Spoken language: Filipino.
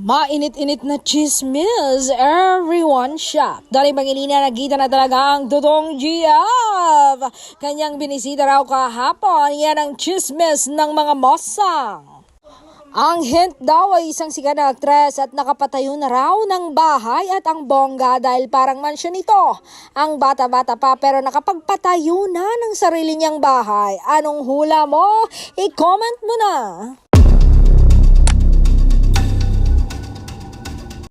Mainit-init na chismis, everyone shocked. Dahil Pangilina nagkita na talaga ang Dudong GF. Kanyang binisita raw kahapon, yan ang chismis ng mga mosang. Ang hint daw ay isang sikat na aktres at nakapatayo na raw ng bahay at ang bongga dahil parang mansyon ito. Ang bata-bata pa pero nakapagpatayo na ng sarili niyang bahay. Anong hula mo? I-comment mo na!